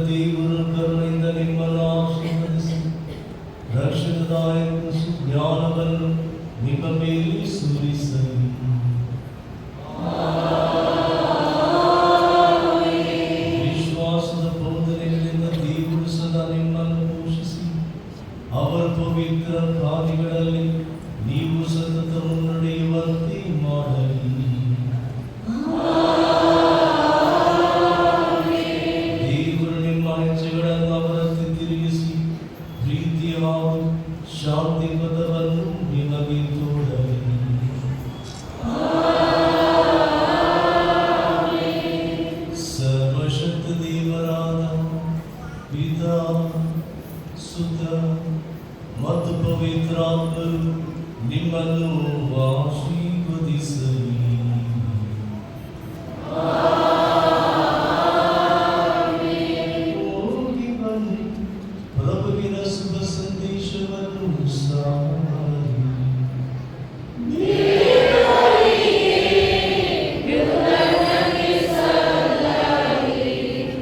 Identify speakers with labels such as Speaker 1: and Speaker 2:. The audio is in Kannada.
Speaker 1: ದೇವರು ಕರುಣೆಯಿಂದ ನಿಮ್ಮನ್ನು ಆಶೀರ್ವದಿಸಿ ರಕ್ಷಣದಾಯಕ ಸುಜ್ಞಾನವನ್ನು ನಿಮ್ಮ ಮೇಲೆ ಸುರಿಸಲಿ. ವಿಶ್ವಾಸದ ಬೋಧನೆಗಳಿಂದ ದೇವರು ಸದಾ ನಿಮ್ಮನ್ನು ಪೋಷಿಸಿ ಅವರ ಪವಿತ್ರ ಕಾರ್ಯಗಳಲ್ಲಿ ನೀವು ಸತತ ಮುನ್ನಡೆಯುವಂತೆ ಮಾಡಲಿ. ದೇವರು ನಿಮ್ಮ ಹೆಜ್ಜೆಗಳನ್ನು ಅವರಂತೆ ತಿರುಗಿಸಿ ಪ್ರೀತಿಯ ಹಾಗೂ ಶಾಂತಿ ಪದವನ್ನು ನಿಮಗೆ ತೋರಲಿ. ಸರ್ವಶಕ್ತ ದೇವರಾದ ಪಿತಾ, ಸುತ ಮತ್ತು ಪವಿತ್ರಾತ್ಮರು ನಿಮ್ಮನ್ನು ಆಶೀರ್ವದಿಸಲಿ. ಹೋಗಿ ಬನ್ನಿ, ಪ್ರಭುವಿನ